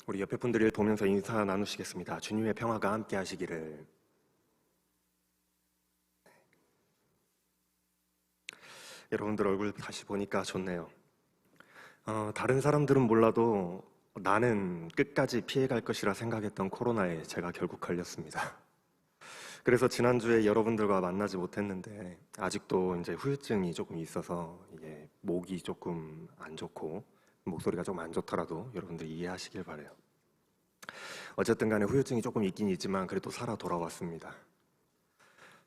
우리 옆에 분들을 보면서 인사 나누시겠습니다. 주님의 평화가 함께 하시기를. 여러분들 얼굴 다시 보니까 좋네요. 다른 사람들은 몰라도 나는 끝까지 피해갈 것이라 생각했던 코로나에 제가 결국 걸렸습니다. 그래서 지난주에 여러분들과 만나지 못했는데 아직도 이제 후유증이 조금 있어서 이게 목이 조금 안 좋고 목소리가 좀 안 좋더라도 여러분들 이해하시길 바래요. 어쨌든 간에 후유증이 조금 있긴 있지만 그래도 살아 돌아왔습니다.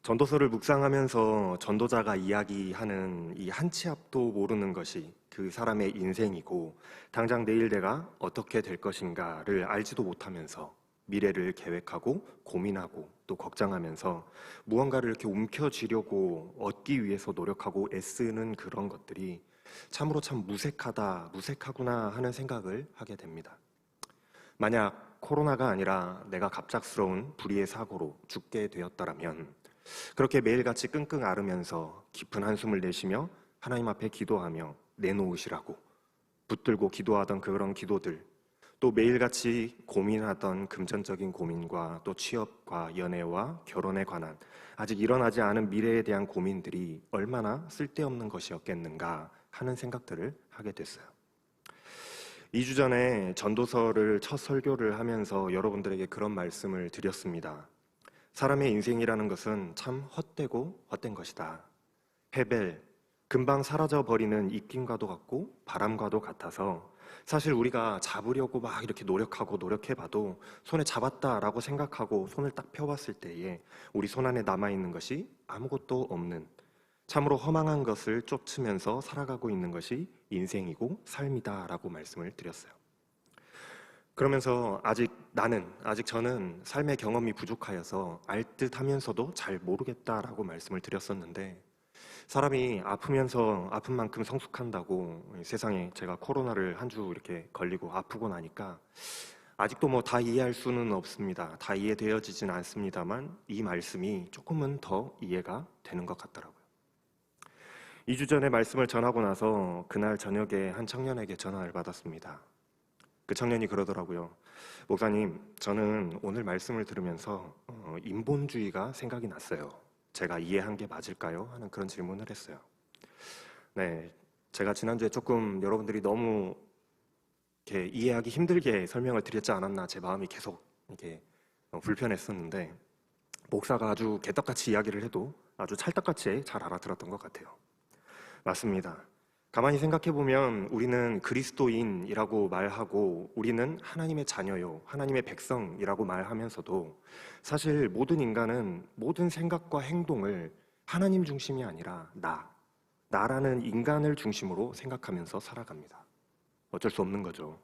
전도서를 묵상하면서 전도자가 이야기하는 이 한 치 앞도 모르는 것이 그 사람의 인생이고 당장 내일 내가 어떻게 될 것인가를 알지도 못하면서 미래를 계획하고 고민하고 또 걱정하면서 무언가를 이렇게 움켜쥐려고 얻기 위해서 노력하고 애쓰는 그런 것들이 참으로 참 무색하구나 하는 생각을 하게 됩니다. 만약 코로나가 아니라 내가 갑작스러운 불의의 사고로 죽게 되었더라면 그렇게 매일같이 끙끙 앓으면서 깊은 한숨을 내쉬며 하나님 앞에 기도하며 내놓으시라고 붙들고 기도하던 그런 기도들, 또 매일같이 고민하던 금전적인 고민과 또 취업과 연애와 결혼에 관한 아직 일어나지 않은 미래에 대한 고민들이 얼마나 쓸데없는 것이었겠는가 하는 생각들을 하게 됐어요. 2주 전에 전도서를 첫 설교를 하면서 여러분들에게 그런 말씀을 드렸습니다. 사람의 인생이라는 것은 참 헛되고 헛된 것이다. 헤벨, 금방 사라져버리는 입김과도 같고 바람과도 같아서 사실 우리가 잡으려고 막 이렇게 노력해봐도 손에 잡았다라고 생각하고 손을 딱 펴봤을 때에 우리 손 안에 남아있는 것이 아무것도 없는 참으로 허망한 것을 쫓으면서 살아가고 있는 것이 인생이고 삶이다라고 말씀을 드렸어요. 그러면서 아직 저는 삶의 경험이 부족하여서 알듯 하면서도 잘 모르겠다라고 말씀을 드렸었는데 사람이 아프면서 아픈 만큼 성숙한다고 세상에 제가 코로나를 한 주 이렇게 걸리고 아프고 나니까 아직도 뭐 다 이해할 수는 없습니다. 다 이해되어지진 않습니다만 이 말씀이 조금은 더 이해가 되는 것 같더라고요. 2주 전에 말씀을 전하고 나서 그날 저녁에 한 청년에게 전화를 받았습니다. 그 청년이 그러더라고요. 목사님, 저는 오늘 말씀을 들으면서 인본주의가 생각이 났어요. 제가 이해한 게 맞을까요? 하는 그런 질문을 했어요. 네, 제가 지난주에 조금 여러분들이 너무 이렇게 이해하기 힘들게 설명을 드렸지 않았나 제 마음이 계속 이렇게 불편했었는데 목사가 아주 개떡같이 이야기를 해도 아주 찰떡같이 잘 알아들었던 것 같아요. 맞습니다. 가만히 생각해보면 우리는 그리스도인이라고 말하고 우리는 하나님의 자녀요, 하나님의 백성이라고 말하면서도 사실 모든 인간은 모든 생각과 행동을 하나님 중심이 아니라 나라는 인간을 중심으로 생각하면서 살아갑니다. 어쩔 수 없는 거죠.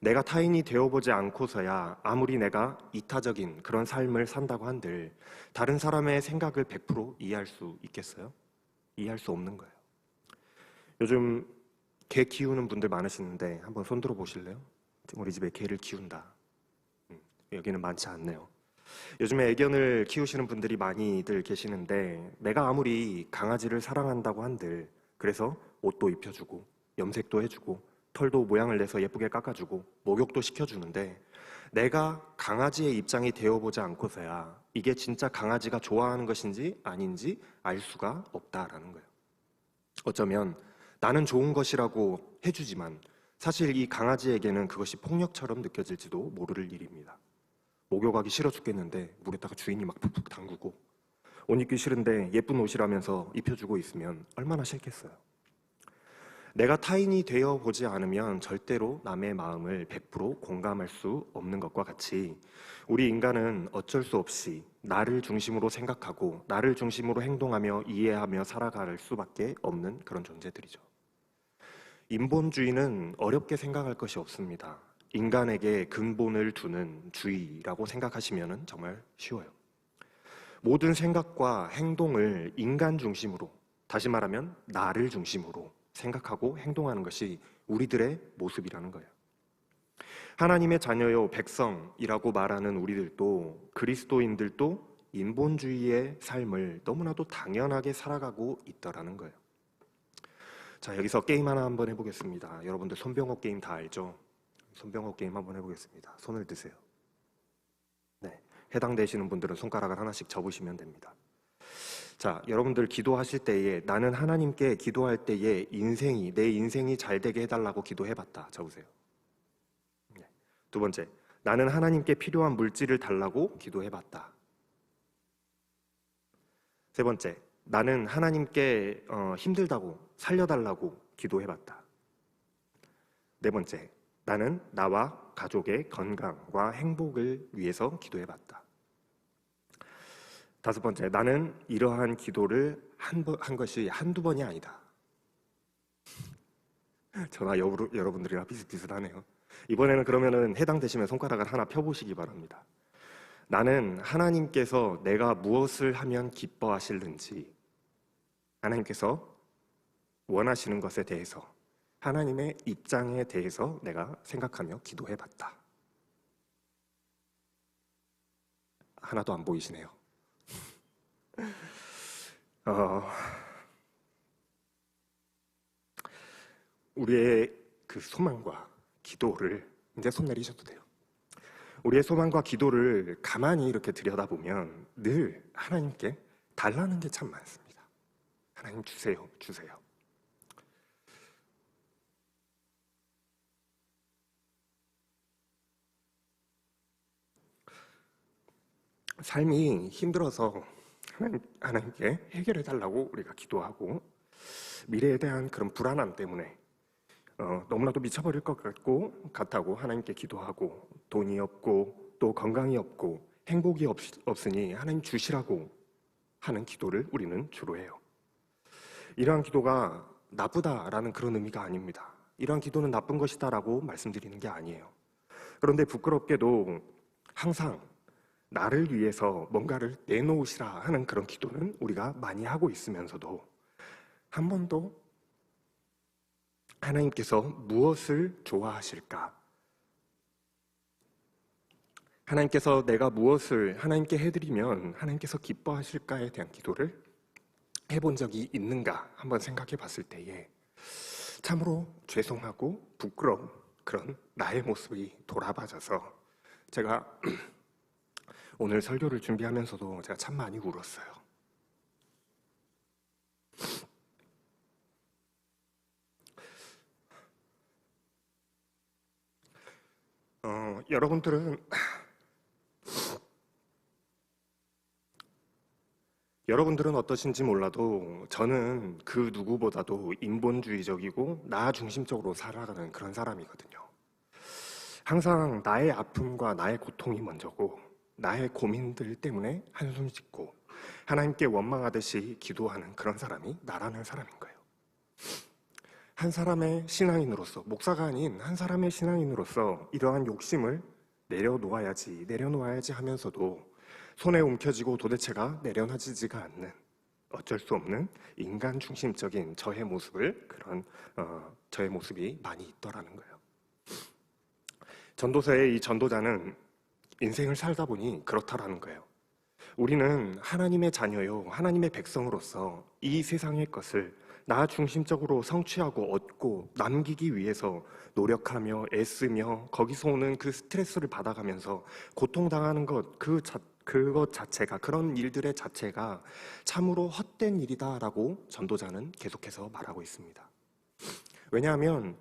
내가 타인이 되어보지 않고서야 아무리 내가 이타적인 그런 삶을 산다고 한들 다른 사람의 생각을 100% 이해할 수 있겠어요? 이해할 수 없는 거예요. 요즘 개 키우는 분들 많으시는데 한번 손 들어 보실래요? 우리 집에 개를 키운다. 여기는 많지 않네요. 요즘에 애견을 키우시는 분들이 많이들 계시는데 내가 아무리 강아지를 사랑한다고 한들 그래서 옷도 입혀주고 염색도 해주고 털도 모양을 내서 예쁘게 깎아주고 목욕도 시켜주는데 내가 강아지의 입장이 되어보지 않고서야 이게 진짜 강아지가 좋아하는 것인지 아닌지 알 수가 없다라는 거예요. 어쩌면 나는 좋은 것이라고 해주지만 사실 이 강아지에게는 그것이 폭력처럼 느껴질지도 모를 일입니다. 목욕하기 싫어 죽겠는데 물에다가 주인이 막 푹푹 담그고 옷 입기 싫은데 예쁜 옷이라면서 입혀주고 있으면 얼마나 싫겠어요. 내가 타인이 되어보지 않으면 절대로 남의 마음을 100% 공감할 수 없는 것과 같이 우리 인간은 어쩔 수 없이 나를 중심으로 생각하고 나를 중심으로 행동하며 이해하며 살아갈 수밖에 없는 그런 존재들이죠. 인본주의는 어렵게 생각할 것이 없습니다. 인간에게 근본을 두는 주의라고 생각하시면 정말 쉬워요. 모든 생각과 행동을 인간 중심으로, 다시 말하면 나를 중심으로 생각하고 행동하는 것이 우리들의 모습이라는 거예요. 하나님의 자녀요 백성이라고 말하는 우리들도 그리스도인들도 인본주의의 삶을 너무나도 당연하게 살아가고 있더라는 거예요. 자, 여기서 게임 하나 한번 해보겠습니다. 여러분들 손병호 게임 다 알죠? 손병호 게임 한번 해보겠습니다. 손을 드세요. 네, 해당되시는 분들은 손가락을 하나씩 접으시면 됩니다. 자, 여러분들 기도하실 때에 나는 하나님께 기도할 때에 내 인생이 잘 되게 해달라고 기도해봤다. 적으세요. 네. 두 번째, 나는 하나님께 필요한 물질을 달라고 기도해봤다. 세 번째, 나는 하나님께 힘들다고 살려달라고 기도해봤다. 네 번째, 나는 나와 가족의 건강과 행복을 위해서 기도해봤다. 다섯 번째, 나는 이러한 기도를 한 것이 한두 번이 아니다. 저나 여러분들이랑 비슷비슷하네요. 이번에는 그러면은 해당되시면 손가락을 하나 펴보시기 바랍니다. 나는 하나님께서 내가 무엇을 하면 기뻐하실는지, 하나님께서 원하시는 것에 대해서, 하나님의 입장에 대해서 내가 생각하며 기도해봤다. 하나도 안 보이시네요. 우리의 그 소망과 기도를 이제 손 내리셔도 돼요. 우리의 소망과 기도를 가만히 이렇게 들여다보면 늘 하나님께 달라는 게 참 많습니다. 하나님 주세요, 주세요. 삶이 힘들어서 하나님께 해결해 달라고 우리가 기도하고, 미래에 대한 그런 불안함 때문에 너무나도 미쳐버릴 것 같다고 하나님께 기도하고, 돈이 없고 또 건강이 없고 행복이 없으니 하나님 주시라고 하는 기도를 우리는 주로 해요. 이러한 기도가 나쁘다라는 그런 의미가 아닙니다. 이러한 기도는 나쁜 것이다라고 말씀드리는 게 아니에요. 그런데 부끄럽게도 항상 나를 위해서 뭔가를 내놓으시라 하는 그런 기도는 우리가 많이 하고 있으면서도 한 번도 하나님께서 무엇을 좋아하실까? 하나님께서 내가 무엇을 하나님께 해드리면 하나님께서 기뻐하실까에 대한 기도를 해본 적이 있는가 한번 생각해 봤을 때에 참으로 죄송하고 부끄러운 그런 나의 모습이 돌아봐져서 제가 오늘 설교를 준비하면서도 제가 참 많이 울었어요. 여러분들은 어떠신지 몰라도 저는 그 누구보다도 인본주의적이고 나 중심적으로 살아가는 그런 사람이거든요. 항상 나의 아픔과 나의 고통이 먼저고 나의 고민들 때문에 한숨 짓고 하나님께 원망하듯이 기도하는 그런 사람이 나라는 사람인 거예요. 한 사람의 신앙인으로서, 목사가 아닌 한 사람의 신앙인으로서 이러한 욕심을 내려놓아야지 하면서도 손에 움켜쥐고 도대체가 내려놔지지가 않는, 어쩔 수 없는 인간 중심적인 저의 모습이 많이 있더라는 거예요. 전도서의 이 전도자는 인생을 살다 보니 그렇다라는 거예요. 우리는 하나님의 자녀요, 하나님의 백성으로서 이 세상의 것을 나 중심적으로 성취하고 얻고 남기기 위해서 노력하며 애쓰며 거기서 오는 그 스트레스를 받아가면서 고통당하는 그것 자체가, 그런 일들의 자체가 참으로 헛된 일이다라고 전도자는 계속해서 말하고 있습니다. 왜냐하면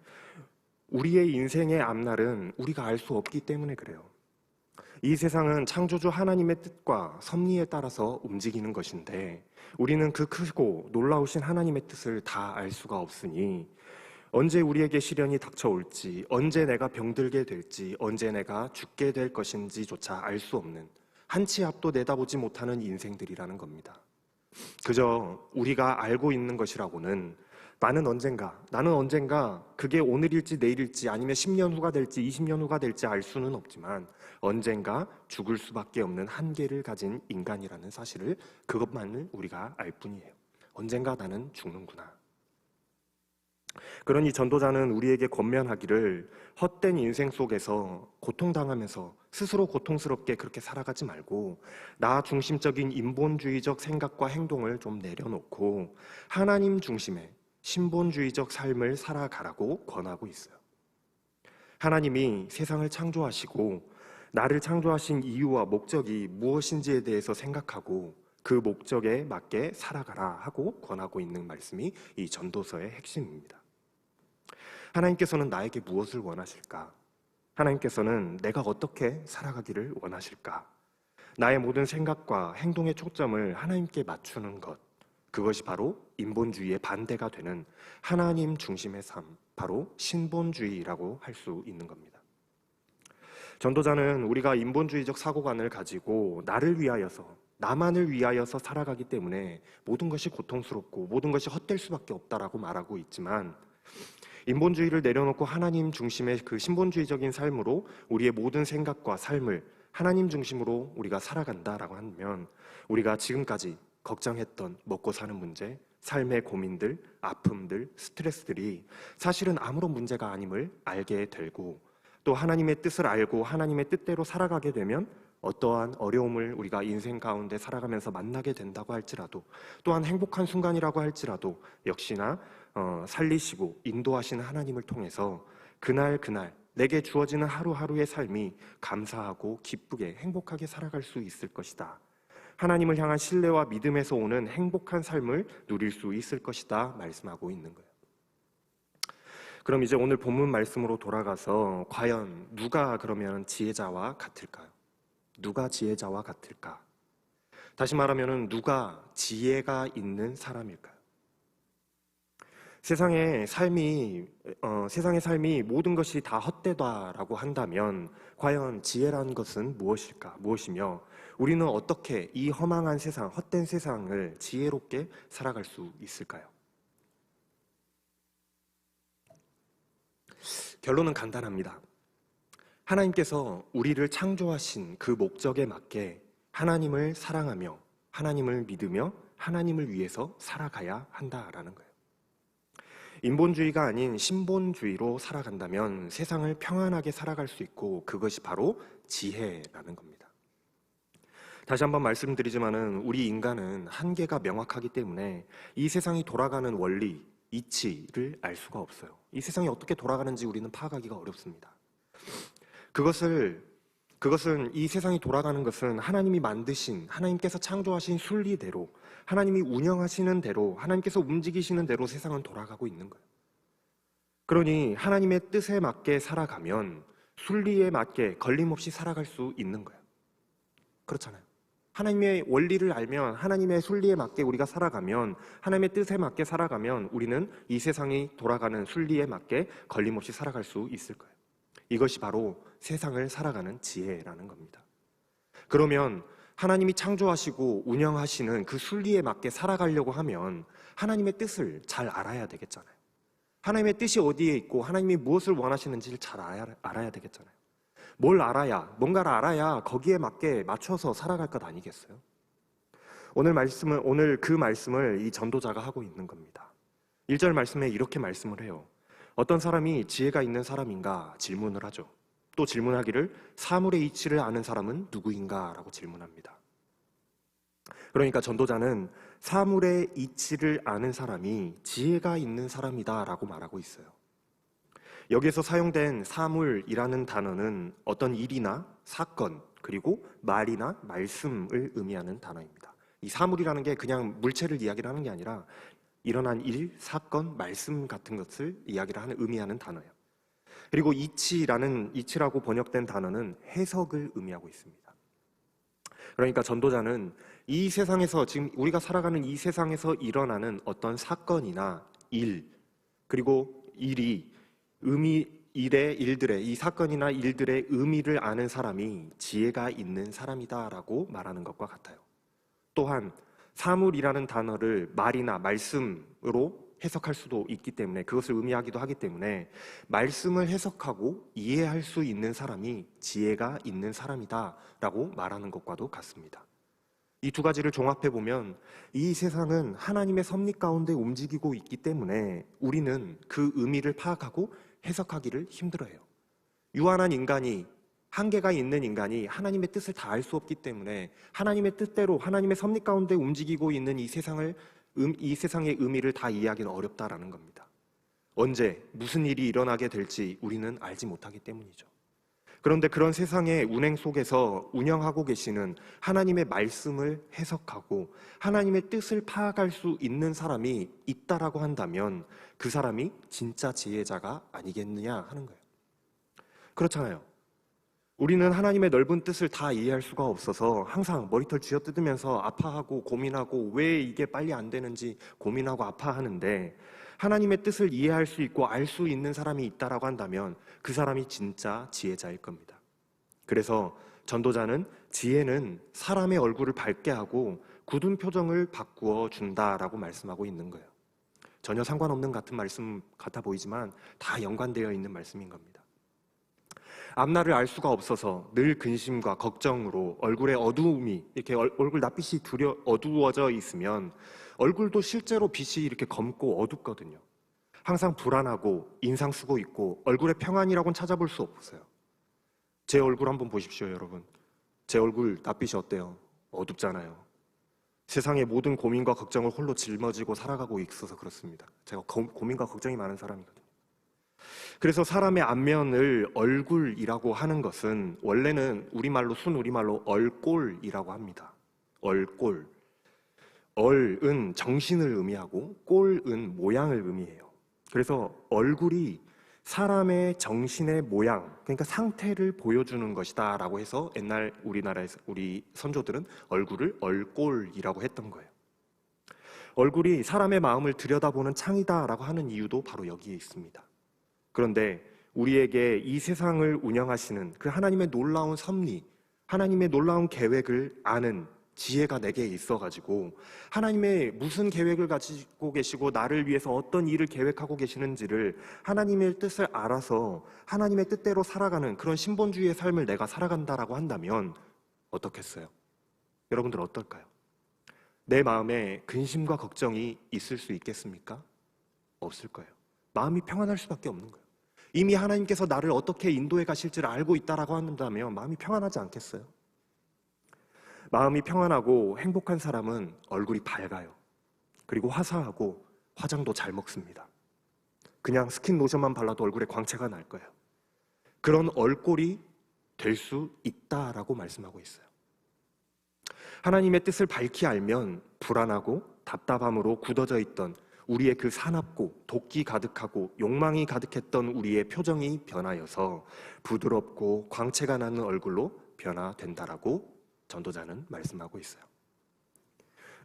우리의 인생의 앞날은 우리가 알 수 없기 때문에 그래요. 이 세상은 창조주 하나님의 뜻과 섭리에 따라서 움직이는 것인데 우리는 그 크고 놀라우신 하나님의 뜻을 다 알 수가 없으니 언제 우리에게 시련이 닥쳐올지, 언제 내가 병들게 될지, 언제 내가 죽게 될 것인지조차 알 수 없는, 한 치 앞도 내다보지 못하는 인생들이라는 겁니다. 그저 우리가 알고 있는 것이라고는 나는 언젠가 그게 오늘일지 내일일지 아니면 10년 후가 될지 20년 후가 될지 알 수는 없지만 언젠가 죽을 수밖에 없는 한계를 가진 인간이라는 사실을, 그것만을 우리가 알 뿐이에요. 언젠가 나는 죽는구나. 그러니 전도자는 우리에게 권면하기를 헛된 인생 속에서 고통당하면서 스스로 고통스럽게 그렇게 살아가지 말고 나 중심적인 인본주의적 생각과 행동을 좀 내려놓고 하나님 중심의 신본주의적 삶을 살아가라고 권하고 있어요. 하나님이 세상을 창조하시고 나를 창조하신 이유와 목적이 무엇인지에 대해서 생각하고 그 목적에 맞게 살아가라 하고 권하고 있는 말씀이 이 전도서의 핵심입니다. 하나님께서는 나에게 무엇을 원하실까? 하나님께서는 내가 어떻게 살아가기를 원하실까? 나의 모든 생각과 행동의 초점을 하나님께 맞추는 것, 그것이 바로 인본주의의 반대가 되는 하나님 중심의 삶, 바로 신본주의라고 할 수 있는 겁니다. 전도자는 우리가 인본주의적 사고관을 가지고 나를 위하여서, 나만을 위하여서 살아가기 때문에 모든 것이 고통스럽고 모든 것이 헛될 수밖에 없다라고 말하고 있지만, 인본주의를 내려놓고 하나님 중심의 그 신본주의적인 삶으로 우리의 모든 생각과 삶을 하나님 중심으로 우리가 살아간다라고 하면, 우리가 지금까지 걱정했던 먹고 사는 문제, 삶의 고민들, 아픔들, 스트레스들이 사실은 아무런 문제가 아님을 알게 되고, 또 하나님의 뜻을 알고 하나님의 뜻대로 살아가게 되면 어떠한 어려움을 우리가 인생 가운데 살아가면서 만나게 된다고 할지라도, 또한 행복한 순간이라고 할지라도 역시나 살리시고 인도하시는 하나님을 통해서 그날 내게 주어지는 하루하루의 삶이 감사하고 기쁘게 행복하게 살아갈 수 있을 것이다. 하나님을 향한 신뢰와 믿음에서 오는 행복한 삶을 누릴 수 있을 것이다 말씀하고 있는 거예요. 그럼 이제 오늘 본문 말씀으로 돌아가서 과연 누가 그러면 지혜자와 같을까요? 누가 지혜자와 같을까? 다시 말하면 누가 지혜가 있는 사람일까요? 세상의 삶이 모든 것이 다 헛되다라고 한다면 과연 지혜라는 것은 무엇일까? 무엇이며 우리는 어떻게 이 허망한 세상, 헛된 세상을 지혜롭게 살아갈 수 있을까요? 결론은 간단합니다. 하나님께서 우리를 창조하신 그 목적에 맞게 하나님을 사랑하며 하나님을 믿으며 하나님을 위해서 살아가야 한다라는 거예요. 인본주의가 아닌 신본주의로 살아간다면 세상을 평안하게 살아갈 수 있고, 그것이 바로 지혜라는 겁니다. 다시 한번 말씀드리지만은 우리 인간은 한계가 명확하기 때문에 이 세상이 돌아가는 원리, 이치를 알 수가 없어요. 이 세상이 어떻게 돌아가는지 우리는 파악하기가 어렵습니다. 그것은 이 세상이 돌아가는 것은 하나님이 만드신, 하나님께서 창조하신 순리대로, 하나님이 운영하시는 대로, 하나님께서 움직이시는 대로 세상은 돌아가고 있는 거예요. 그러니 하나님의 뜻에 맞게 살아가면 순리에 맞게 걸림없이 살아갈 수 있는 거예요. 그렇잖아요. 하나님의 원리를 알면, 하나님의 순리에 맞게 우리가 살아가면, 하나님의 뜻에 맞게 살아가면 우리는 이 세상이 돌아가는 순리에 맞게 걸림없이 살아갈 수 있을 거예요. 이것이 바로 세상을 살아가는 지혜라는 겁니다. 그러면 하나님이 창조하시고 운영하시는 그 순리에 맞게 살아가려고 하면 하나님의 뜻을 잘 알아야 되겠잖아요. 하나님의 뜻이 어디에 있고 하나님이 무엇을 원하시는지를 잘 알아야 되겠잖아요. 뭔가를 알아야 거기에 맞게 맞춰서 살아갈 것 아니겠어요? 오늘 그 말씀을 이 전도자가 하고 있는 겁니다. 1절 말씀에 이렇게 말씀을 해요. 어떤 사람이 지혜가 있는 사람인가 질문을 하죠. 또 질문하기를 사물의 이치를 아는 사람은 누구인가? 라고 질문합니다. 그러니까 전도자는 사물의 이치를 아는 사람이 지혜가 있는 사람이다 라고 말하고 있어요. 여기에서 사용된 사물이라는 단어는 어떤 일이나 사건, 그리고 말이나 말씀을 의미하는 단어입니다. 이 사물이라는 게 그냥 물체를 이야기를 하는 게 아니라 일어난 일, 사건, 말씀 같은 것을 의미하는 단어예요. 그리고 이치라고 번역된 단어는 해석을 의미하고 있습니다. 그러니까 전도자는 이 세상에서, 지금 우리가 살아가는 이 세상에서 일어나는 어떤 사건이나 일, 그리고 이 사건이나 일들의 의미를 아는 사람이 지혜가 있는 사람이다라고 말하는 것과 같아요. 또한 사물이라는 단어를 말이나 말씀으로 해석할 수도 있기 때문에, 그것을 의미하기도 하기 때문에 말씀을 해석하고 이해할 수 있는 사람이 지혜가 있는 사람이다라고 말하는 것과도 같습니다. 이 두 가지를 종합해 보면 이 세상은 하나님의 섭리 가운데 움직이고 있기 때문에 우리는 그 의미를 파악하고 해석하기를 힘들어해요. 유한한 인간이, 한계가 있는 인간이 하나님의 뜻을 다 알 수 없기 때문에 하나님의 뜻대로 하나님의 섭리 가운데 움직이고 있는 이 세상의 의미를 다 이해하기는 어렵다라는 겁니다. 언제 무슨 일이 일어나게 될지 우리는 알지 못하기 때문이죠. 그런데 그런 세상의 운행 속에서 운영하고 계시는 하나님의 말씀을 해석하고 하나님의 뜻을 파악할 수 있는 사람이 있다라고 한다면 그 사람이 진짜 지혜자가 아니겠느냐 하는 거예요. 그렇잖아요. 우리는 하나님의 넓은 뜻을 다 이해할 수가 없어서 항상 머리털 쥐어뜯으면서 아파하고 고민하고 왜 이게 빨리 안 되는지 고민하고 아파하는데, 하나님의 뜻을 이해할 수 있고 알 수 있는 사람이 있다라고 한다면 그 사람이 진짜 지혜자일 겁니다. 그래서 전도자는 지혜는 사람의 얼굴을 밝게 하고 굳은 표정을 바꾸어 준다라고 말씀하고 있는 거예요. 전혀 상관없는 같은 말씀 같아 보이지만 다 연관되어 있는 말씀인 겁니다. 앞날을 알 수가 없어서 늘 근심과 걱정으로 얼굴에 어두움이 이렇게 얼굴 낯빛이 어두워져 있으면 얼굴도 실제로 빛이 이렇게 검고 어둡거든요. 항상 불안하고 인상 쓰고 있고 얼굴에 평안이라고는 찾아볼 수 없어요. 제 얼굴 한번 보십시오, 여러분. 제 얼굴 낯빛이 어때요? 어둡잖아요. 세상의 모든 고민과 걱정을 홀로 짊어지고 살아가고 있어서 그렇습니다. 제가 고민과 걱정이 많은 사람이거든요. 그래서 사람의 안면을 얼굴이라고 하는 것은 원래는 순우리말로 얼꼴이라고 합니다. 얼꼴. 얼은 정신을 의미하고 꼴은 모양을 의미해요. 그래서 얼굴이 사람의 정신의 모양, 그러니까 상태를 보여주는 것이다 라고 해서 옛날 우리나라에서 우리 선조들은 얼굴을 얼꼴이라고 했던 거예요. 얼굴이 사람의 마음을 들여다보는 창이다 라고 하는 이유도 바로 여기에 있습니다. 그런데 우리에게 이 세상을 운영하시는 그 하나님의 놀라운 섭리, 하나님의 놀라운 계획을 아는 지혜가 내게 있어가지고 하나님의 무슨 계획을 가지고 계시고 나를 위해서 어떤 일을 계획하고 계시는지를 하나님의 뜻을 알아서 하나님의 뜻대로 살아가는 그런 신본주의의 삶을 내가 살아간다라고 한다면 어떻겠어요? 여러분들 어떨까요? 내 마음에 근심과 걱정이 있을 수 있겠습니까? 없을 거예요. 마음이 평안할 수밖에 없는 거예요. 이미 하나님께서 나를 어떻게 인도해 가실지를 알고 있다라고 한다면 마음이 평안하지 않겠어요? 마음이 평안하고 행복한 사람은 얼굴이 밝아요. 그리고 화사하고 화장도 잘 먹습니다. 그냥 스킨 로션만 발라도 얼굴에 광채가 날 거예요. 그런 얼꼴이 될 수 있다라고 말씀하고 있어요. 하나님의 뜻을 밝히 알면 불안하고 답답함으로 굳어져 있던 우리의 그 사납고 도끼 가득하고 욕망이 가득했던 우리의 표정이 변하여서 부드럽고 광채가 나는 얼굴로 변화된다라고 전도자는 말씀하고 있어요.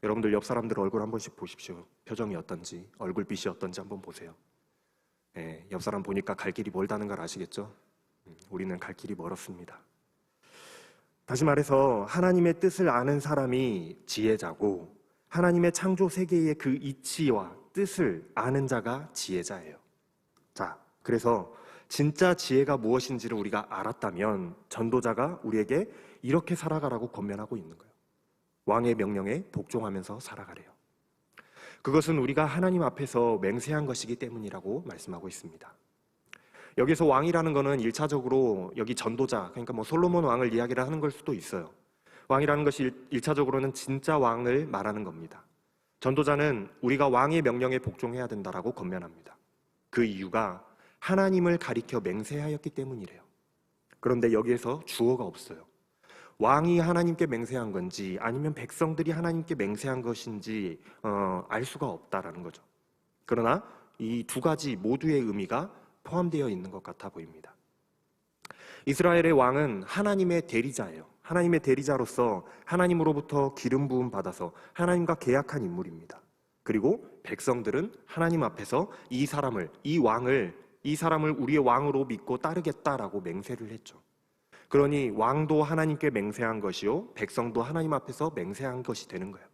여러분들 옆 사람들 얼굴 한 번씩 보십시오. 표정이 어떤지, 얼굴빛이 어떤지 한번 보세요. 옆 사람 보니까 갈 길이 멀다는 걸 아시겠죠? 우리는 갈 길이 멀었습니다. 다시 말해서 하나님의 뜻을 아는 사람이 지혜자고 하나님의 창조 세계의 그 이치와 뜻을 아는 자가 지혜자예요. 자, 그래서 진짜 지혜가 무엇인지를 우리가 알았다면 전도자가 우리에게 이렇게 살아가라고 권면하고 있는 거예요. 왕의 명령에 복종하면서 살아가래요. 그것은 우리가 하나님 앞에서 맹세한 것이기 때문이라고 말씀하고 있습니다. 여기서 왕이라는 것은 1차적으로 여기 전도자, 그러니까 솔로몬 왕을 이야기를 하는 걸 수도 있어요. 왕이라는 것이 1차적으로는 진짜 왕을 말하는 겁니다. 전도자는 우리가 왕의 명령에 복종해야 된다라고 권면합니다. 그 이유가 하나님을 가리켜 맹세하였기 때문이래요. 그런데 여기에서 주어가 없어요. 왕이 하나님께 맹세한 건지 아니면 백성들이 하나님께 맹세한 것인지 알 수가 없다라는 거죠. 그러나 이 두 가지 모두의 의미가 포함되어 있는 것 같아 보입니다. 이스라엘의 왕은 하나님의 대리자예요. 하나님의 대리자로서 하나님으로부터 기름 부음 받아서 하나님과 계약한 인물입니다. 그리고 백성들은 하나님 앞에서 이 사람을 우리의 왕으로 믿고 따르겠다라고 맹세를 했죠. 그러니 왕도 하나님께 맹세한 것이요 백성도 하나님 앞에서 맹세한 것이 되는 거예요.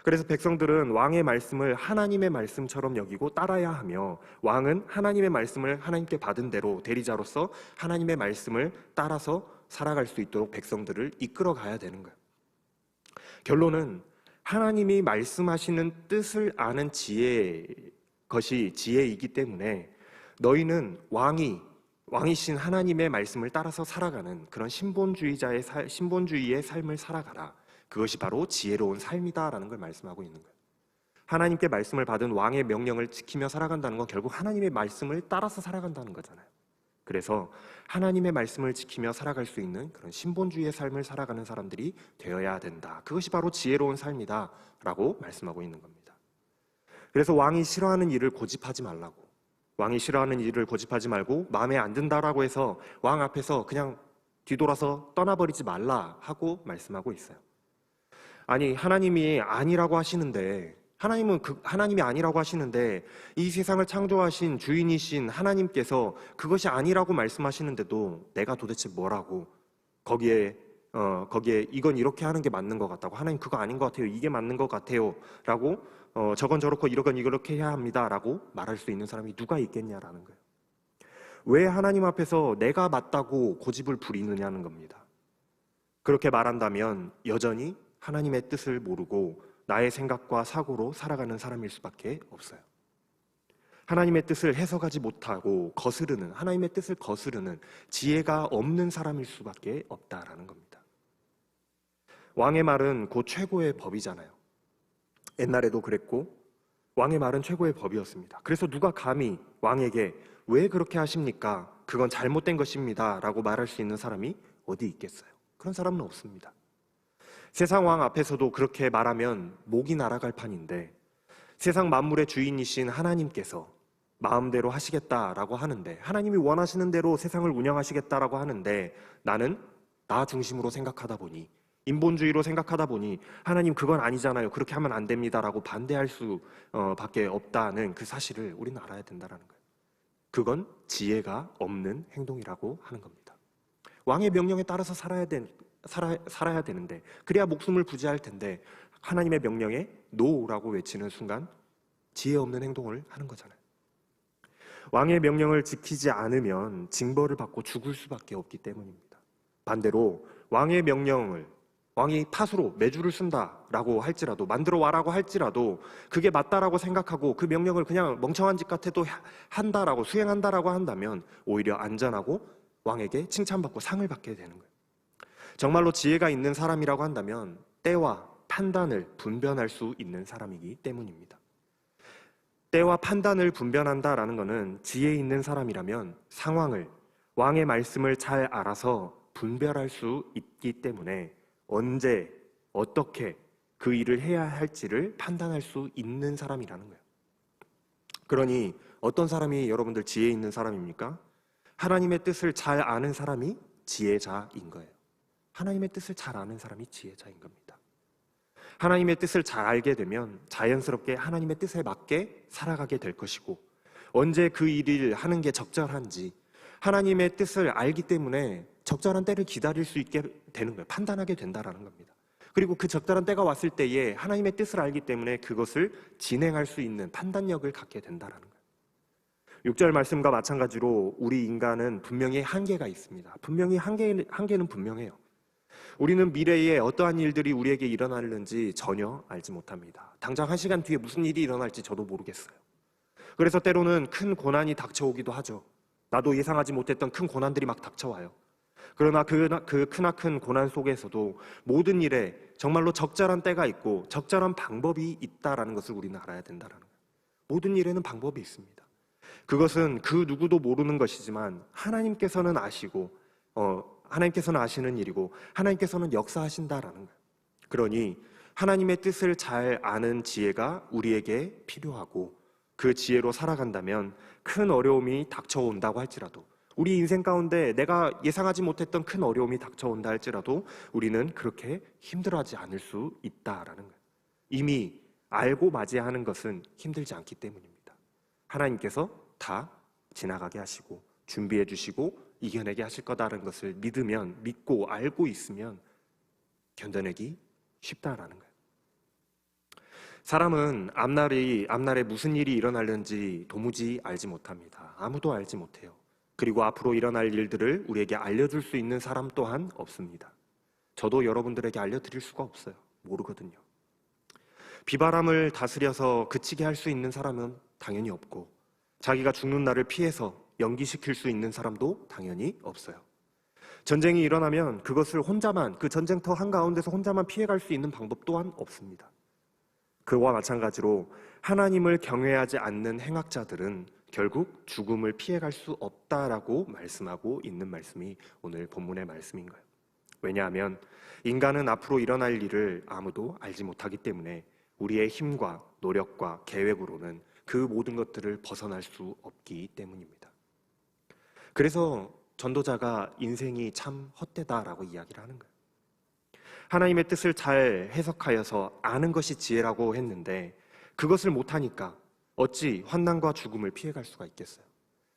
그래서 백성들은 왕의 말씀을 하나님의 말씀처럼 여기고 따라야 하며 왕은 하나님의 말씀을 하나님께 받은 대로 대리자로서 하나님의 말씀을 따라서 살아갈 수 있도록 백성들을 이끌어 가야 되는 거예요. 결론은 하나님이 말씀하시는 뜻을 아는 것이 지혜이기 때문에 너희는 왕이신 하나님의 말씀을 따라서 살아가는 그런 신본주의의 삶을 살아가라. 그것이 바로 지혜로운 삶이다라는 걸 말씀하고 있는 거예요. 하나님께 말씀을 받은 왕의 명령을 지키며 살아간다는 건 결국 하나님의 말씀을 따라서 살아간다는 거잖아요. 그래서 하나님의 말씀을 지키며 살아갈 수 있는 그런 신본주의의 삶을 살아가는 사람들이 되어야 된다. 그것이 바로 지혜로운 삶이다 라고 말씀하고 있는 겁니다. 그래서 왕이 싫어하는 일을 고집하지 말라고, 왕이 싫어하는 일을 고집하지 말고 마음에 안 든다라고 해서 왕 앞에서 그냥 뒤돌아서 떠나버리지 말라 하고 말씀하고 있어요. 아니, 하나님이 아니라고 하시는데, 하나님이 아니라고 하시는데 이 세상을 창조하신 주인이신 하나님께서 그것이 아니라고 말씀하시는데도 내가 도대체 뭐라고 거기에 이건 이렇게 하는 게 맞는 것 같다고, 하나님 그거 아닌 것 같아요, 이게 맞는 것 같아요 라고 저건 저렇고 이건 이렇게 해야 합니다 라고 말할 수 있는 사람이 누가 있겠냐라는 거예요. 왜 하나님 앞에서 내가 맞다고 고집을 부리느냐는 겁니다. 그렇게 말한다면 여전히 하나님의 뜻을 모르고 나의 생각과 사고로 살아가는 사람일 수밖에 없어요. 하나님의 뜻을 해석하지 못하고 거스르는, 하나님의 뜻을 거스르는 지혜가 없는 사람일 수밖에 없다라는 겁니다. 왕의 말은 곧 최고의 법이잖아요. 옛날에도 그랬고 왕의 말은 최고의 법이었습니다. 그래서 누가 감히 왕에게 왜 그렇게 하십니까? 그건 잘못된 것입니다 라고 말할 수 있는 사람이 어디 있겠어요? 그런 사람은 없습니다. 세상 왕 앞에서도 그렇게 말하면 목이 날아갈 판인데, 세상 만물의 주인이신 하나님께서 마음대로 하시겠다라고 하는데, 하나님이 원하시는 대로 세상을 운영하시겠다라고 하는데, 나는 나 중심으로 생각하다 보니, 인본주의로 생각하다 보니 하나님 그건 아니잖아요, 그렇게 하면 안 됩니다라고 반대할 수 밖에 없다는 그 사실을 우리는 알아야 된다는 거예요. 그건 지혜가 없는 행동이라고 하는 겁니다. 왕의 명령에 따라서 살아야 되는데, 그래야 목숨을 부지할 텐데 하나님의 명령에 노라고 외치는 순간 지혜 없는 행동을 하는 거잖아요. 왕의 명령을 지키지 않으면 징벌을 받고 죽을 수밖에 없기 때문입니다. 반대로 왕의 명령을, 왕이 팥으로 메주를 쓴다라고 할지라도, 만들어 와라고 할지라도 그게 맞다라고 생각하고 그 명령을 그냥 멍청한 짓 같아도 한다라고, 수행한다라고 한다면 오히려 안전하고 왕에게 칭찬받고 상을 받게 되는 거예요. 정말로 지혜가 있는 사람이라고 한다면 때와 판단을 분별할 수 있는 사람이기 때문입니다. 때와 판단을 분별한다라는 것은 지혜 있는 사람이라면 상황을, 왕의 말씀을 잘 알아서 분별할 수 있기 때문에 언제 어떻게 그 일을 해야 할지를 판단할 수 있는 사람이라는 거예요. 그러니 어떤 사람이 여러분들 지혜 있는 사람입니까? 하나님의 뜻을 잘 아는 사람이 지혜자인 거예요. 하나님의 뜻을 잘 아는 사람이 지혜자인 겁니다. 하나님의 뜻을 잘 알게 되면 자연스럽게 하나님의 뜻에 맞게 살아가게 될 것이고, 언제 그 일을 하는 게 적절한지 하나님의 뜻을 알기 때문에 적절한 때를 기다릴 수 있게 되는 거예요. 판단하게 된다라는 겁니다. 그리고 그 적절한 때가 왔을 때에 하나님의 뜻을 알기 때문에 그것을 진행할 수 있는 판단력을 갖게 된다라는 거예요. 6절 말씀과 마찬가지로 우리 인간은 분명히 한계가 있습니다. 분명히 한계는 분명해요. 우리는 미래에 어떠한 일들이 우리에게 일어날는지 전혀 알지 못합니다. 당장 1시간 뒤에 무슨 일이 일어날지 저도 모르겠어요. 그래서 때로는 큰 고난이 닥쳐오기도 하죠. 나도 예상하지 못했던 큰 고난들이 막 닥쳐와요. 그러나 그 크나큰 고난 속에서도 모든 일에 정말로 적절한 때가 있고 적절한 방법이 있다라는 것을 우리는 알아야 된다는 거예요. 모든 일에는 방법이 있습니다. 그것은 그 누구도 모르는 것이지만 하나님께서는 아시고 하나님께서는 아시는 일이고 하나님께서는 역사하신다라는 거예요. 그러니 하나님의 뜻을 잘 아는 지혜가 우리에게 필요하고, 그 지혜로 살아간다면 큰 어려움이 닥쳐온다고 할지라도, 우리 인생 가운데 내가 예상하지 못했던 큰 어려움이 닥쳐온다 할지라도 우리는 그렇게 힘들어하지 않을 수 있다라는 거예요. 이미 알고 맞이하는 것은 힘들지 않기 때문입니다. 하나님께서 다 지나가게 하시고 준비해 주시고 이겨내게 하실 거다라는 것을 믿고 알고 있으면 견뎌내기 쉽다라는 거예요. 사람은 앞날에 무슨 일이 일어날는지 도무지 알지 못합니다. 아무도 알지 못해요. 그리고 앞으로 일어날 일들을 우리에게 알려줄 수 있는 사람 또한 없습니다. 저도 여러분들에게 알려드릴 수가 없어요. 모르거든요. 비바람을 다스려서 그치게 할 수 있는 사람은 당연히 없고, 자기가 죽는 날을 피해서 연기시킬 수 있는 사람도 당연히 없어요. 전쟁이 일어나면 그것을 혼자만, 그 전쟁터 한가운데서 혼자만 피해갈 수 있는 방법 또한 없습니다. 그와 마찬가지로 하나님을 경외하지 않는 행악자들은 결국 죽음을 피해갈 수 없다라고 말씀하고 있는 말씀이 오늘 본문의 말씀인 거예요. 왜냐하면 인간은 앞으로 일어날 일을 아무도 알지 못하기 때문에 우리의 힘과 노력과 계획으로는 그 모든 것들을 벗어날 수 없기 때문입니다. 그래서 전도자가 인생이 참 헛되다라고 이야기를 하는 거예요. 하나님의 뜻을 잘 해석하여서 아는 것이 지혜라고 했는데 그것을 못하니까 어찌 환난과 죽음을 피해갈 수가 있겠어요?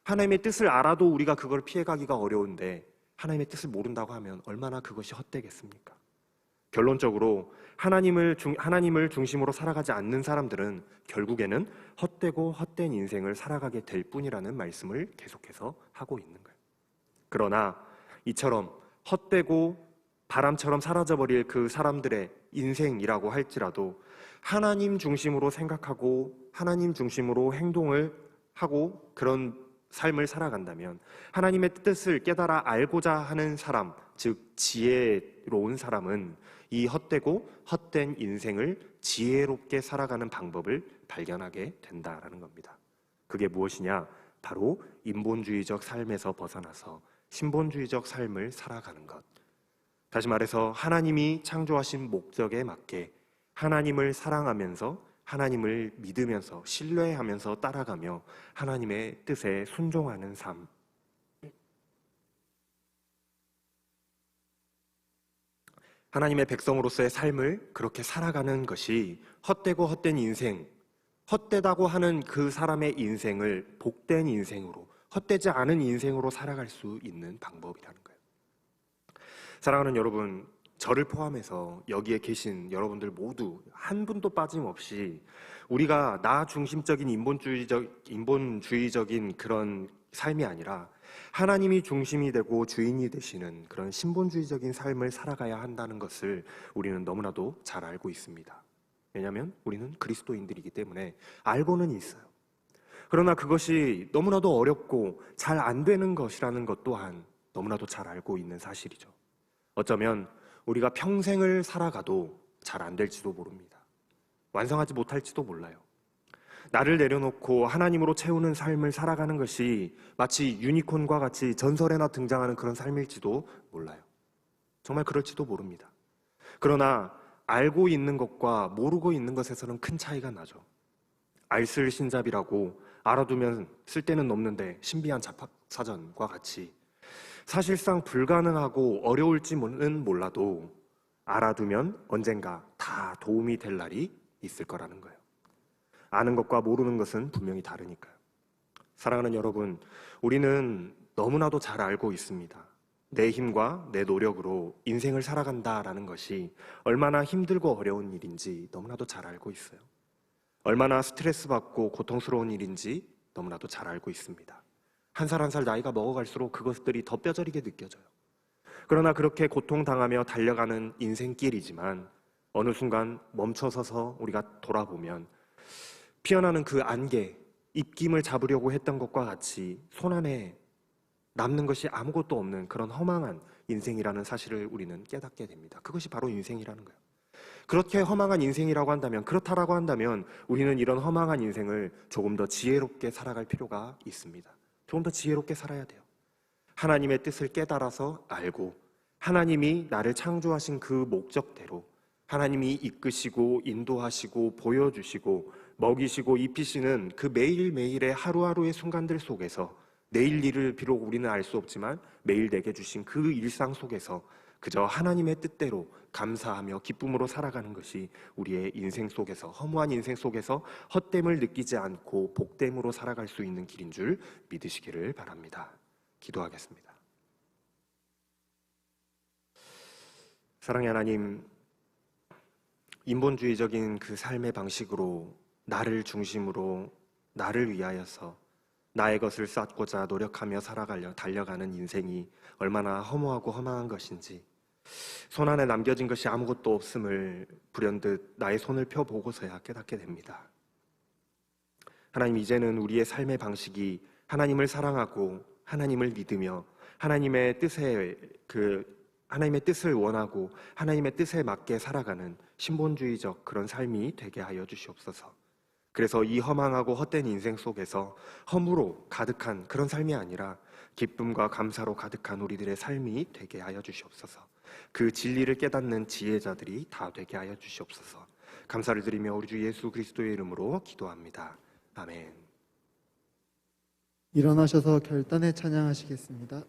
하나님의 뜻을 알아도 우리가 그걸 피해가기가 어려운데 하나님의 뜻을 모른다고 하면 얼마나 그것이 헛되겠습니까? 결론적으로 하나님을 중심으로 살아가지 않는 사람들은 결국에는 헛되고 헛된 인생을 살아가게 될 뿐이라는 말씀을 계속해서 하고 있는 거예요. 그러나 이처럼 헛되고 바람처럼 사라져버릴 그 사람들의 인생이라고 할지라도 하나님 중심으로 생각하고 하나님 중심으로 행동을 하고 그런 삶을 살아간다면 하나님의 뜻을 깨달아 알고자 하는 사람, 즉 지혜로운 사람은 이 헛되고 헛된 인생을 지혜롭게 살아가는 방법을 발견하게 된다라는 겁니다. 그게 무엇이냐? 바로 인본주의적 삶에서 벗어나서 신본주의적 삶을 살아가는 것. 다시 말해서 하나님이 창조하신 목적에 맞게 하나님을 사랑하면서 하나님을 믿으면서 신뢰하면서 따라가며 하나님의 뜻에 순종하는 삶. 하나님의 백성으로서의 삶을 그렇게 살아가는 것이 헛되고 헛된 인생, 헛되다고 하는 그 사람의 인생을 복된 인생으로, 헛되지 않은 인생으로 살아갈 수 있는 방법이라는 거예요. 사랑하는 여러분, 저를 포함해서 여기에 계신 여러분들 모두 한 분도 빠짐없이 우리가 나 중심적인 인본주의적인 그런 삶이 아니라 하나님이 중심이 되고 주인이 되시는 그런 신본주의적인 삶을 살아가야 한다는 것을 우리는 너무나도 잘 알고 있습니다. 왜냐하면 우리는 그리스도인들이기 때문에 알고는 있어요. 그러나 그것이 너무나도 어렵고 잘 안 되는 것이라는 것 또한 너무나도 잘 알고 있는 사실이죠. 어쩌면 우리가 평생을 살아가도 잘 안 될지도 모릅니다. 완성하지 못할지도 몰라요. 나를 내려놓고 하나님으로 채우는 삶을 살아가는 것이 마치 유니콘과 같이 전설에나 등장하는 그런 삶일지도 몰라요. 정말 그럴지도 모릅니다. 그러나 알고 있는 것과 모르고 있는 것에서는 큰 차이가 나죠. 알쓸신잡이라고 알아두면 쓸데는 없는데 신비한 잡학사전과 같이 사실상 불가능하고 어려울지는 몰라도 알아두면 언젠가 다 도움이 될 날이 있을 거라는 거예요. 아는 것과 모르는 것은 분명히 다르니까요. 사랑하는 여러분, 우리는 너무나도 잘 알고 있습니다. 내 힘과 내 노력으로 인생을 살아간다라는 것이 얼마나 힘들고 어려운 일인지 너무나도 잘 알고 있어요. 얼마나 스트레스 받고 고통스러운 일인지 너무나도 잘 알고 있습니다. 한 살 한 살 나이가 먹어갈수록 그것들이 더 뼈저리게 느껴져요. 그러나 그렇게 고통당하며 달려가는 인생길이지만 어느 순간 멈춰서서 우리가 돌아보면 피어나는 그 안개, 입김을 잡으려고 했던 것과 같이 손안에 남는 것이 아무것도 없는 그런 허망한 인생이라는 사실을 우리는 깨닫게 됩니다. 그것이 바로 인생이라는 거예요. 그렇게 허망한 인생이라고 한다면, 그렇다라고 한다면 우리는 이런 허망한 인생을 조금 더 지혜롭게 살아갈 필요가 있습니다. 조금 더 지혜롭게 살아야 돼요. 하나님의 뜻을 깨달아서 알고 하나님이 나를 창조하신 그 목적대로 하나님이 이끄시고 인도하시고 보여주시고 먹이시고 입히시는 그 매일매일의 하루하루의 순간들 속에서 내일 일을 비록 우리는 알 수 없지만 매일 내게 주신 그 일상 속에서 그저 하나님의 뜻대로 감사하며 기쁨으로 살아가는 것이 우리의 인생 속에서, 허무한 인생 속에서 헛됨을 느끼지 않고 복됨으로 살아갈 수 있는 길인 줄 믿으시기를 바랍니다. 기도하겠습니다. 사랑의 하나님, 인본주의적인 그 삶의 방식으로 나를 중심으로 나를 위하여서 나의 것을 쌓고자 노력하며 달려가는 인생이 얼마나 허무하고 허망한 것인지, 손 안에 남겨진 것이 아무것도 없음을 불현듯 나의 손을 펴보고서야 깨닫게 됩니다. 하나님, 이제는 우리의 삶의 방식이 하나님을 사랑하고 하나님을 믿으며 하나님의 뜻에 하나님의 뜻을 원하고 하나님의 뜻에 맞게 살아가는 신본주의적 그런 삶이 되게 하여 주시옵소서. 그래서 이 허망하고 헛된 인생 속에서 허무로 가득한 그런 삶이 아니라 기쁨과 감사로 가득한 우리들의 삶이 되게 하여 주시옵소서. 그 진리를 깨닫는 지혜자들이 다 되게 하여 주시옵소서. 감사를 드리며 우리 주 예수 그리스도의 이름으로 기도합니다. 아멘. 일어나셔서 결단에 찬양하시겠습니다.